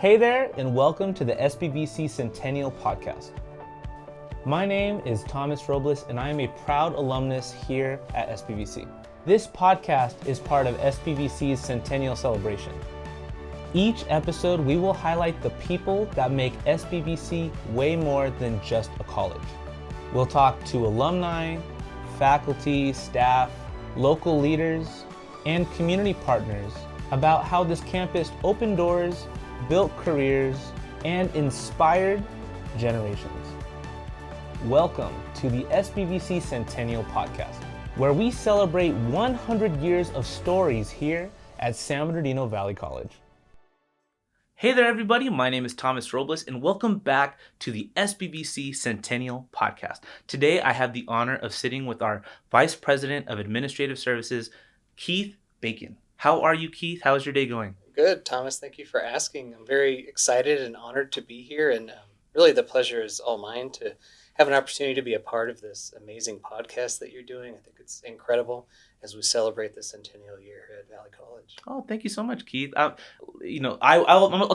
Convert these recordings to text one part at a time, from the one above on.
Hey there, and welcome to the SBVC Centennial Podcast. My name is Thomas Robles, and I am a proud alumnus here at SBVC. This podcast is part of SBVC's Centennial Celebration. Each episode, we will highlight the people that make SBVC way more than just a college. We'll talk to alumni, faculty, staff, local leaders, and community partners about how this campus opened doors, built careers, and inspired generations. Welcome to the SBVC Centennial Podcast, where we celebrate 100 years of stories here at San Bernardino Valley College. Hey there, everybody. My name is Thomas Robles, and welcome back to the SBVC Centennial Podcast. Today, I have the honor of sitting with our Vice President of Administrative Services, Keith Bacon. How are you, Keith? How is your day going? Good, Thomas. Thank you for asking. I'm very excited and honored to be here, and really the pleasure is all mine to have an opportunity to be a part of this amazing podcast that you're doing. I think it's incredible as we celebrate the centennial year here at Valley College. Oh, thank you so much, Keith. I'll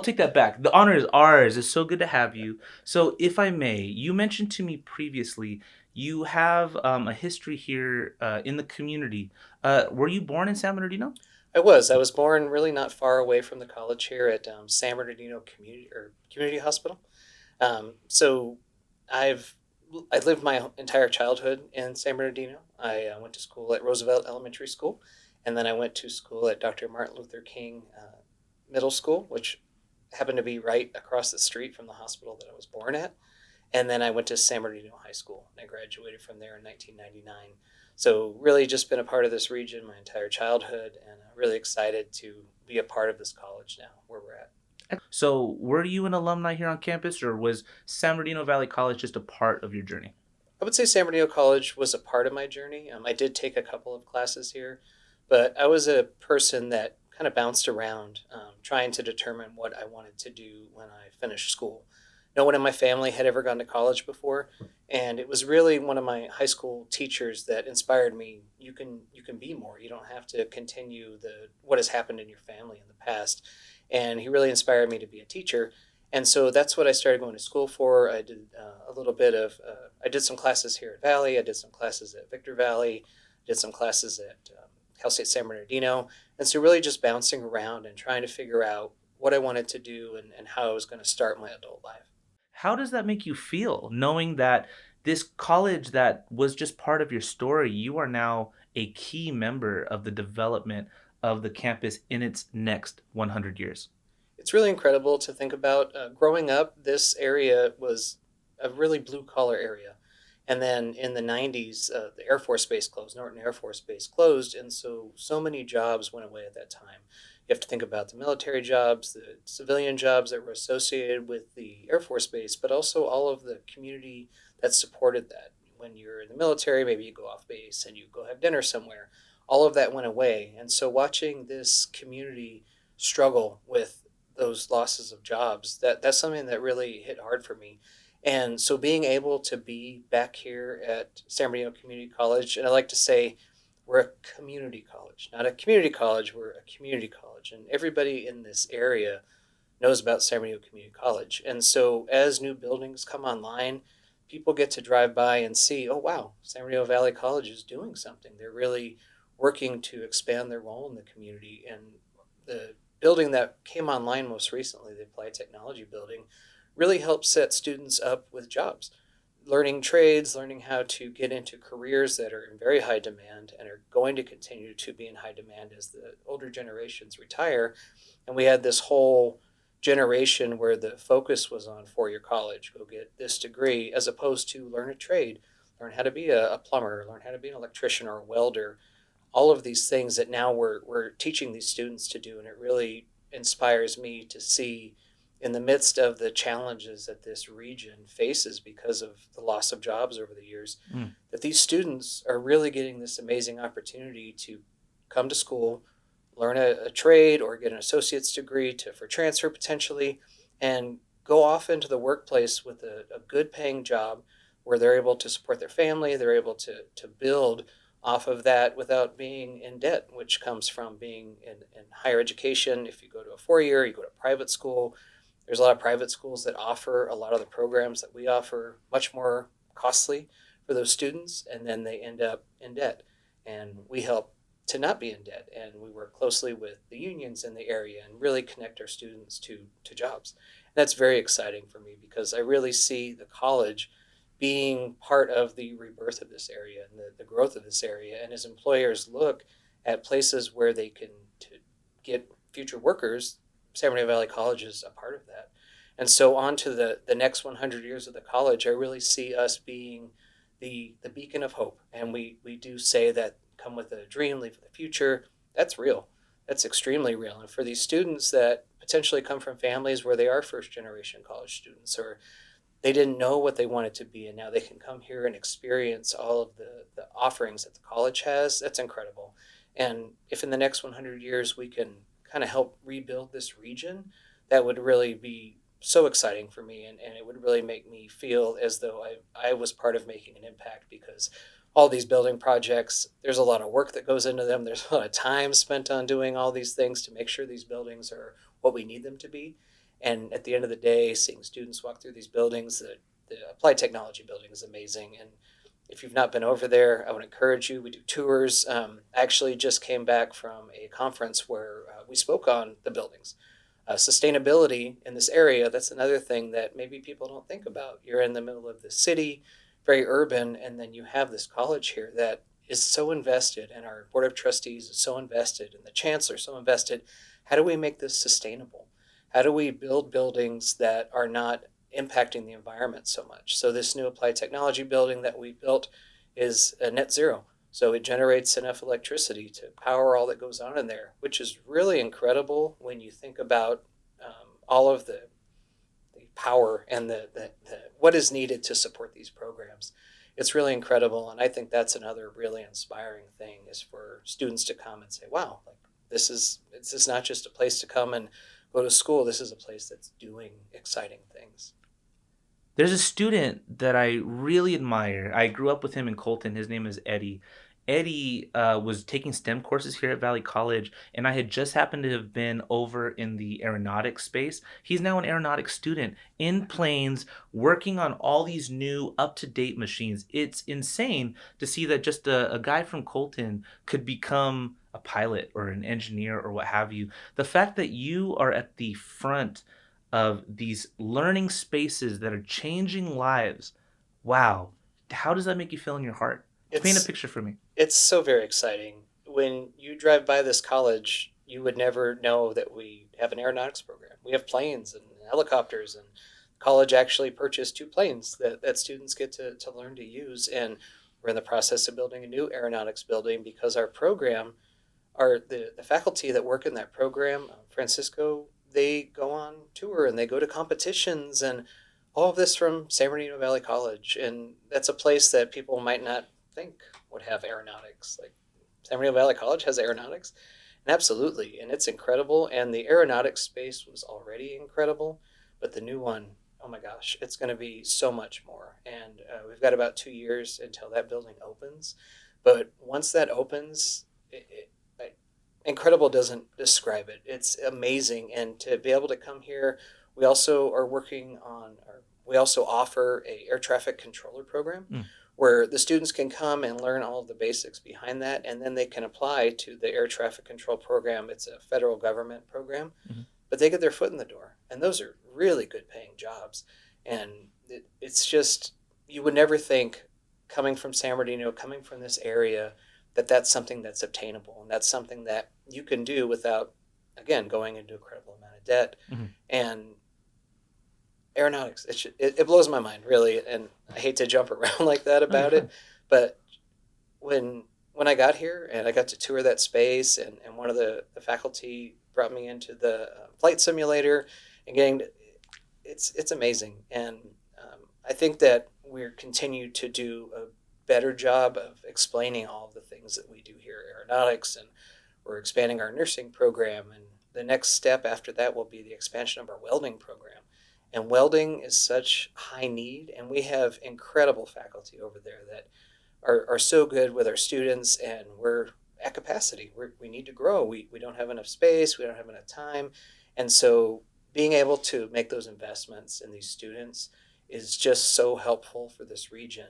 take that back. The honor is ours. It's so good to have you. So, if I may, you mentioned to me previously you have a history here in the community. Were you born in San Bernardino? I was born really not far away from the college here at San Bernardino Community Hospital. So I lived my entire childhood in San Bernardino. I went to school at Roosevelt Elementary School, and then I went to school at Dr. Martin Luther King Middle School, which happened to be right across the street from the hospital that I was born at. And then I went to San Bernardino High School, and I graduated from there in 1999. So really just been a part of this region my entire childhood, and I'm really excited to be a part of this college now, where we're at. So were you an alumni here on campus, or was San Bernardino Valley College just a part of your journey? I would say San Bernardino College was a part of my journey. I did take a couple of classes here, but I was a person that kind of bounced around trying to determine what I wanted to do when I finished school. No one in my family had ever gone to college before, and it was really one of my high school teachers that inspired me. You can be more. You don't have to continue what has happened in your family in the past. And he really inspired me to be a teacher. And so that's what I started going to school for. I did I did some classes here at Valley. I did some classes at Victor Valley. Did some classes at Cal State San Bernardino. And so really just bouncing around and trying to figure out what I wanted to do and how I was going to start my adult life. How does that make you feel, knowing that this college that was just part of your story, you are now a key member of the development of the campus in its next 100 years? It's really incredible to think about. Growing up, this area was a really blue-collar area. And then in the 90s, the Air Force Base closed, Norton Air Force Base closed, and so many jobs went away at that time. You have to think about the military jobs, the civilian jobs that were associated with the Air Force Base, but also all of the community that supported that. When you're in the military, maybe you go off base and you go have dinner somewhere. All of that went away. And so watching this community struggle with those losses of jobs, that's something that really hit hard for me. And so being able to be back here at San Bernardino Community College, and I like to say we're a community college, not a community college, we're a community college. And everybody in this area knows about San Bernardino Community College. And so as new buildings come online, people get to drive by and see, oh, wow, San Bernardino Valley College is doing something. They're really working to expand their role in the community. And the building that came online most recently, the Applied Technology Building, really helps set students up with jobs. Learning trades, learning how to get into careers that are in very high demand and are going to continue to be in high demand as the older generations retire. And we had this whole generation where the focus was on four-year college, go get this degree, as opposed to learn a trade, learn how to be a plumber, learn how to be an electrician or a welder, all of these things that now we're teaching these students to do. And it really inspires me to see, in the midst of the challenges that this region faces because of the loss of jobs over the years, that these students are really getting this amazing opportunity to come to school, learn a trade or get an associate's degree for transfer potentially, and go off into the workplace with a good paying job where they're able to support their family, they're able to build off of that without being in debt, which comes from being in higher education. If you go to a 4-year, you go to private school, There's a lot of private schools that offer a lot of the programs that we offer much more costly for those students, and then they end up in debt. And we help to not be in debt, and we work closely with the unions in the area and really connect our students to jobs. And that's very exciting for me because I really see the college being part of the rebirth of this area and the growth of this area. And as employers look at places where they can to get future workers, San Bernardino Valley College is a part of that. And so on to the next 100 years of the college, I really see us being the beacon of hope. And we do say that come with a dream, leave with a future. That's real. That's extremely real. And for these students that potentially come from families where they are first generation college students, or they didn't know what they wanted to be, and now they can come here and experience all of the offerings that the college has, that's incredible. And if in the next 100 years we can kind of help rebuild this region, that would really be so exciting for me, and it would really make me feel as though I was part of making an impact, because all these building projects, there's a lot of work that goes into them. There's a lot of time spent on doing all these things to make sure these buildings are what we need them to be. And at the end of the day, seeing students walk through these buildings, the applied technology building is amazing. And if you've not been over there, I would encourage you. We do tours. I actually just came back from a conference where we spoke on the buildings. Sustainability in this area, that's another thing that maybe people don't think about. You're in the middle of the city, very urban, and then you have this college here that is so invested, and our board of trustees is so invested, and the chancellor is so invested. How do we make this sustainable? How do we build buildings that are not impacting the environment so much? So this new applied technology building that we built is a net zero. So it generates enough electricity to power all that goes on in there, which is really incredible when you think about all of the power and the what is needed to support these programs. It's really incredible, and I think that's another really inspiring thing, is for students to come and say, wow, like it's not just a place to come and go to school. This is a place that's doing exciting things. There's a student that I really admire. I grew up with him in Colton. His name is Eddie. Eddie was taking STEM courses here at Valley College, and I had just happened to have been over in the aeronautics space. He's now an aeronautics student in planes, working on all these new up-to-date machines. It's insane to see that just a guy from Colton could become a pilot or an engineer or what have you. The fact that you are at the front of these learning spaces that are changing lives, wow, how does that make you feel in your heart? Paint a picture for me. It's so very exciting. When you drive by this college, you would never know that we have an aeronautics program. We have planes and helicopters, and college actually purchased 2 planes that students get to learn to use. And we're in the process of building a new aeronautics building, because our program, the faculty that work in that program, Francisco, they go on tour and they go to competitions, and all of this from San Bernardino Valley College. And that's a place that people might not think would have aeronautics. Like San Bernardino Valley College has aeronautics, and absolutely, and it's incredible. And the aeronautics space was already incredible, but the new one, oh my gosh, it's going to be so much more. And we've got about 2 years until that building opens. But once that opens, incredible doesn't describe it. It's amazing. And to be able to come here, we also are working on, we also offer a air traffic controller program where the students can come and learn all of the basics behind that, and then they can apply to the air traffic control program. It's a federal government program, but they get their foot in the door, and those are really good paying jobs. And it's just, you would never think, coming from San Bernardino, coming from this area, that that's something that's obtainable, and that's something that you can do without, again, going into an incredible amount of debt. And aeronautics, it blows my mind, really, and I hate to jump around like that about it, but when I got here and I got to tour that space, and one of the faculty brought me into the flight simulator, and it's amazing. And I think that we're continue to do a better job of explaining all of the things that we do here at aeronautics, and we're expanding our nursing program, and the next step after that will be the expansion of our welding program. And welding is such high need, and we have incredible faculty over there that are so good with our students, and we're at capacity. We need to grow. We don't have enough space. We don't have enough time. And so being able to make those investments in these students is just so helpful for this region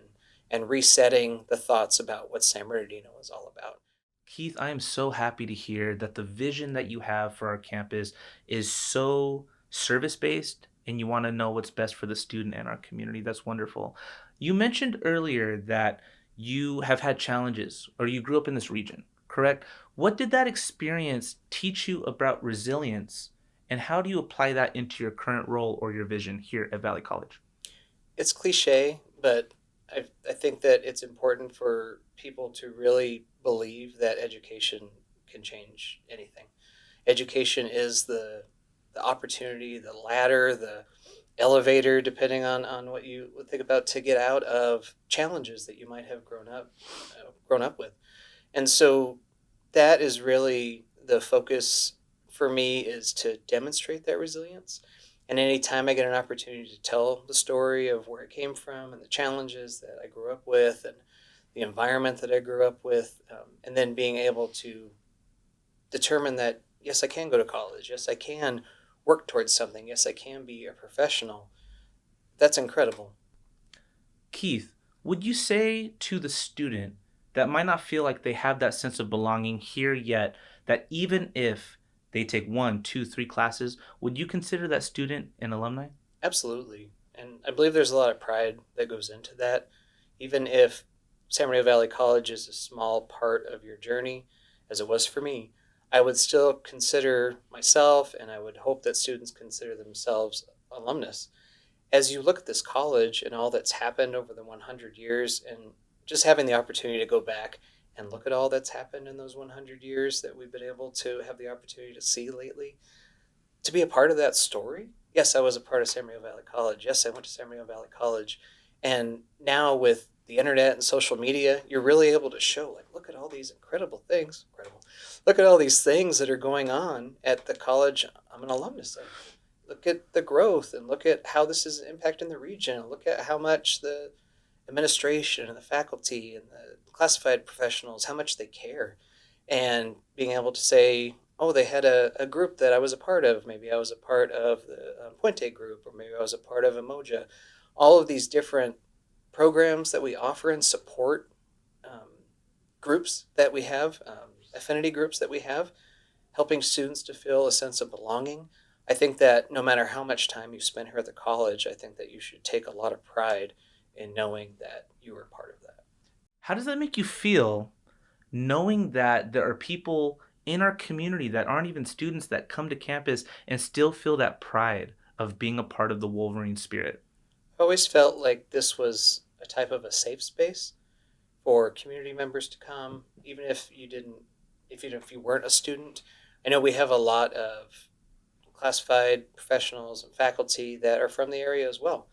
and resetting the thoughts about what San Bernardino is all about. Keith, I am so happy to hear that the vision that you have for our campus is so service based and you want to know what's best for the student and our community. That's wonderful. You mentioned earlier that you have had challenges or you grew up in this region, correct? What did that experience teach you about resilience and how do you apply that into your current role or your vision here at Valley College? It's cliche, but I think that it's important for people to really believe that education can change anything. Education is the opportunity, the ladder, the elevator, depending on what you would think about, to get out of challenges that you might have grown up with. And so that is really the focus for me, is to demonstrate that resilience. And anytime I get an opportunity to tell the story of where it came from and the challenges that I grew up with and the environment that I grew up with, and then being able to determine that, yes, I can go to college. Yes, I can work towards something. Yes, I can be a professional. That's incredible. Keith, would you say to the student that might not feel like they have that sense of belonging here yet, that even if they take one, two, three classes, would you consider that student an alumni? Absolutely. And I believe there's a lot of pride that goes into that. Even if San Bernardino Valley College is a small part of your journey, as it was for me, I would still consider myself, and I would hope that students consider themselves alumnus. As you look at this college and all that's happened over the 100 years, and just having the opportunity to go back and look at all that's happened in those 100 years that we've been able to have the opportunity to see lately, to be a part of that story. Yes, I was a part of San Bernardino Valley College. Yes, I went to San Bernardino Valley College. And now with the internet and social media, you're really able to show, like, look at all these incredible things. Incredible. Look at all these things that are going on at the college I'm an alumnus of. Look at the growth and look at how this is impacting the region. Look at how much the administration and the faculty and the classified professionals, how much they care. And being able to say, oh, they had a group that I was a part of. Maybe I was a part of the Puente group, or maybe I was a part of Emoja. All of these different programs that we offer and support, groups that we have, affinity groups that we have, helping students to feel a sense of belonging. I think that no matter how much time you spend here at the college, I think that you should take a lot of pride in knowing that you were part of that. How does that make you feel knowing that there are people in our community that aren't even students that come to campus and still feel that pride of being a part of the Wolverine spirit? I always felt like this was a type of a safe space for community members to come, even if you didn't, if you weren't a student. I know we have a lot of classified professionals and faculty that are from the area as well.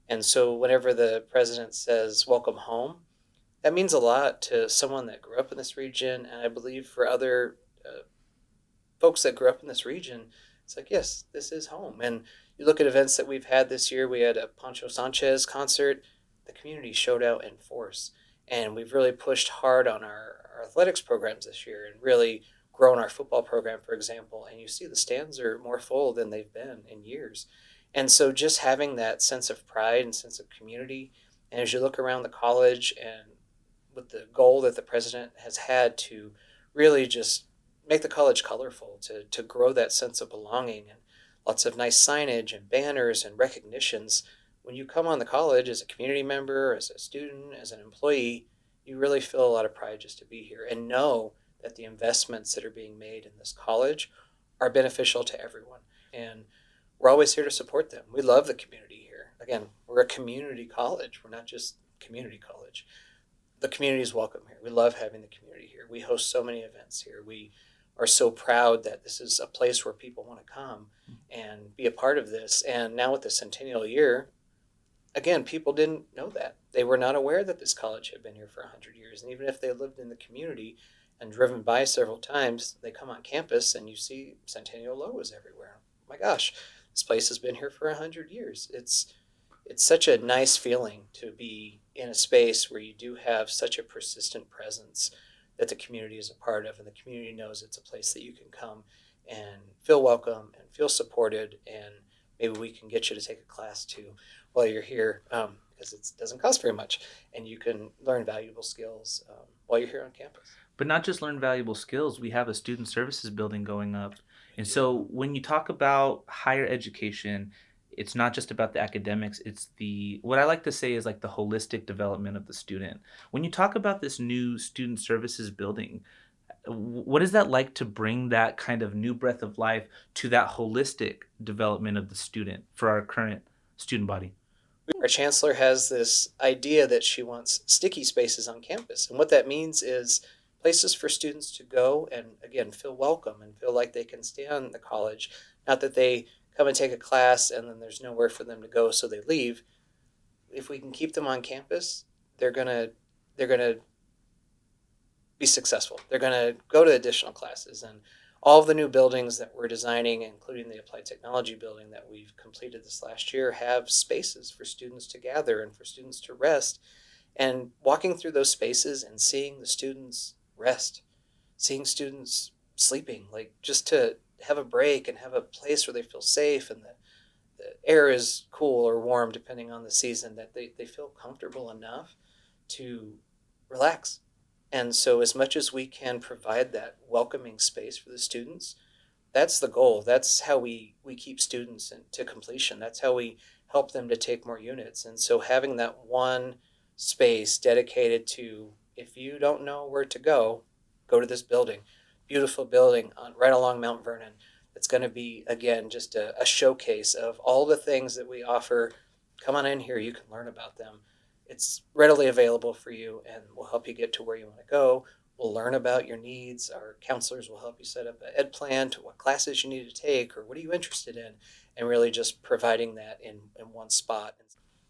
And so whenever the president says welcome home, that means a lot to someone that grew up in this region. And I believe for other folks that grew up in this region, it's like, yes, this is home. And you look at events that we've had this year, we had a Pancho Sanchez concert. The community showed out in force. And we've really pushed hard on our athletics programs this year and really grown our football program, for example. And you see the stands are more full than they've been in years. And so just having that sense of pride and sense of community, and as you look around the college and with the goal that the president has had to really just make the college colorful, to grow that sense of belonging, and lots of nice signage and banners and recognitions. When you come on the college as a community member, as a student, as an employee, you really feel a lot of pride just to be here and know that the investments that are being made in this college are beneficial to everyone. And we're always here to support them. We love the community here. Again, we're a community college. We're not just community college. The community is welcome here. We love having the community here. We host so many events here. We are so proud that this is a place where people want to come and be a part of this. And now with the centennial year, again, people didn't know that. They were not aware that this college had been here for 100 years. And even if they lived in the community and driven by several times, they come on campus and you see centennial logos everywhere. Oh my gosh, this place has been here for 100 years. It's such a nice feeling to be in a space where you do have such a persistent presence that the community is a part of, and the community knows it's a place that you can come and feel welcome and feel supported, and maybe we can get you to take a class too while you're here, because it doesn't cost very much, and you can learn valuable skills while you're here on campus. But not just learn valuable skills, we have a student services building going up. And so when you talk about higher education, it's not just about the academics, it's the, what I like to say is like the holistic development of the student. When you talk about this new student services building, what is that like to bring that kind of new breath of life to that holistic development of the student for our current student body? Our chancellor has this idea that she wants sticky spaces on campus. And what that means is places for students to go and, again, feel welcome and feel like they can stay on the college. Not that they come and take a class and then there's nowhere for them to go, so they leave. If we can keep them on campus, they're gonna be successful. They're gonna go to additional classes, and all of the new buildings that we're designing, including the Applied Technology building that we've completed this last year, have spaces for students to gather and for students to rest. And walking through those spaces and seeing the students rest, seeing students sleeping, like just to have a break and have a place where they feel safe and the air is cool or warm depending on the season, that they feel comfortable enough to relax. And so as much as we can provide that welcoming space for the students, that's the goal. That's how we keep students to completion. That's how we help them to take more units. And so having that one space dedicated to, if you don't know where to go to this building. Beautiful building right along Mount Vernon. It's going to be, again, just a showcase of all the things that we offer. Come on in here. You can learn about them. It's readily available for you, and we'll help you get to where you want to go. We'll learn about your needs. Our counselors will help you set up an ed plan to what classes you need to take or what are you interested in, and really just providing that in one spot.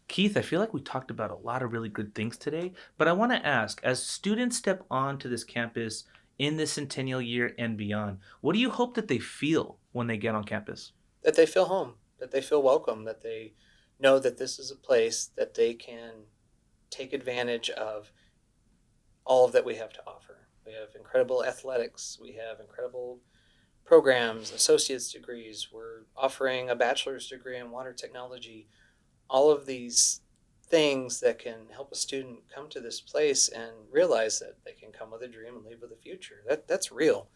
Keith, I feel like we talked about a lot of really good things today, but I want to ask, as students step onto this campus in this centennial year and beyond, what do you hope that they feel when they get on campus? That they feel home, that they feel welcome, that they know that this is a place that they can take advantage of all of that we have to offer. We have incredible athletics. We have incredible programs, associate's degrees. We're offering a bachelor's degree in water technology. All of these things that can help a student come to this place and realize that they can come with a dream and leave with a future. That's real.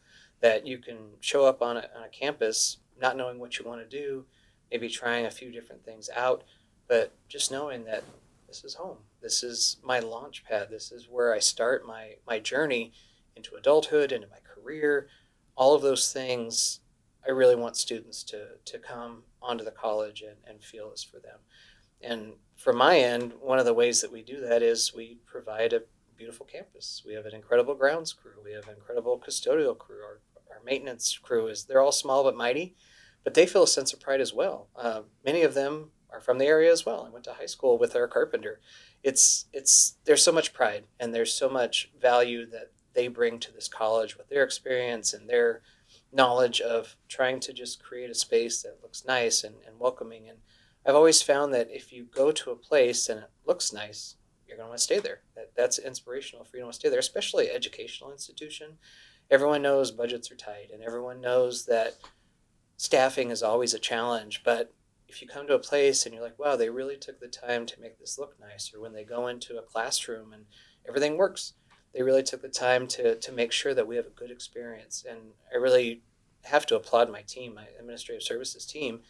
That you can show up on a campus not knowing what you want to do, maybe trying a few different things out, but just knowing that this is home. This is my launch pad. This is where I start my journey into adulthood, into my career. All of those things, I really want students to come onto the college and feel is for them. And from my end, one of the ways that we do that is we provide a beautiful campus. We have an incredible grounds crew. We have an incredible custodial crew. Our maintenance crew they're all small but mighty, but they feel a sense of pride as well. Many of them are from the area as well. I went to high school with our carpenter. There's so much pride and there's so much value that they bring to this college with their experience and their knowledge of trying to just create a space that looks nice and welcoming. And I've always found that if you go to a place and it looks nice, you're going to want to stay there. That's inspirational for you to want to stay there, especially an educational institution. Everyone knows budgets are tight and everyone knows that staffing is always a challenge. But if you come to a place and you're like, wow, they really took the time to make this look nice, or when they go into a classroom and everything works, they really took the time to make sure that we have a good experience. And I really have to applaud my team, my administrative services team,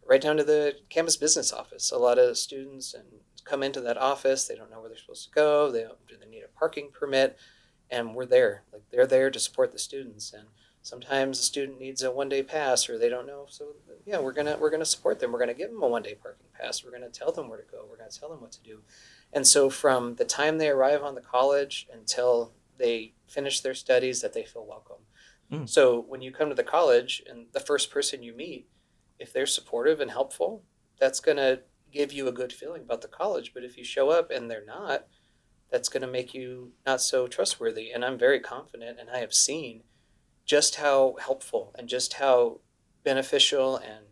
right down to the campus business office. A lot of students come into that office. They don't know where they're supposed to go. They need a parking permit, and we're there. Like they're there to support the students. And sometimes a student needs a one-day pass, or they don't know. So yeah, we're gonna support them. We're gonna give them a one-day parking pass. We're gonna tell them where to go. We're gonna tell them what to do. And so from the time they arrive on the college until they finish their studies, that they feel welcome. So when you come to the college and the first person you meet, if they're supportive and helpful, that's going to give you a good feeling about the college. But if you show up and they're not, that's going to make you not so trustworthy. And I'm very confident, and I have seen just how helpful and just how beneficial and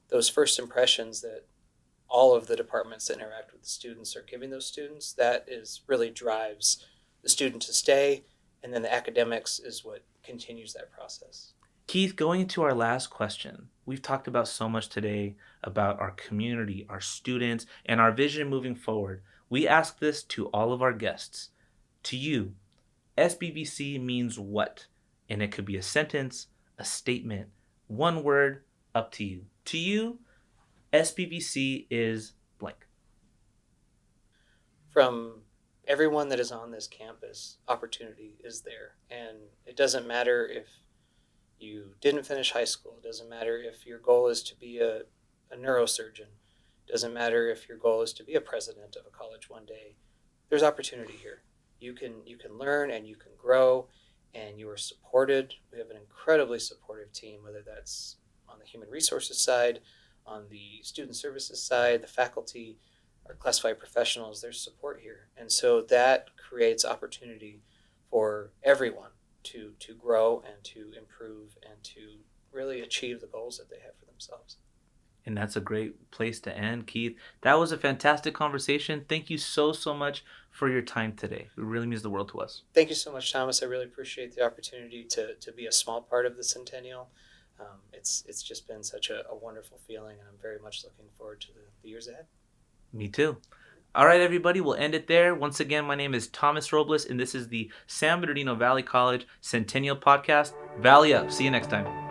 those first impressions that all of the departments that interact with the students are giving those students, that is really drives the student to stay. And then the academics is what continues that process. Keith, going into our last question, we've talked about so much today about our community, our students, and our vision moving forward. We ask this to all of our guests. To you, SBVC means what? And it could be a sentence, a statement, one word, up to you. To you, SBVC is blank. From everyone that is on this campus, opportunity is there. And it doesn't matter if you didn't finish high school. It doesn't matter if your goal is to be a neurosurgeon. It doesn't matter if your goal is to be a president of a college one day. There's opportunity here. You can learn and you can grow, and you are supported. We have an incredibly supportive team, whether that's on the human resources side, on the student services side, the faculty, our classified professionals. There's support here. And so that creates opportunity for everyone to grow and to improve and to really achieve the goals that they have for themselves. And that's a great place to end, Keith. That was a fantastic conversation. Thank you so much for your time today. It really means the world to us. Thank you so much, Thomas. I really appreciate the opportunity to be a small part of the Centennial. It's just been such a wonderful feeling, and I'm very much looking forward to the years ahead. Me too. All right, everybody, we'll end it there. Once again, my name is Thomas Robles, and this is the San Bernardino Valley College Centennial Podcast. Valley up. See you next time.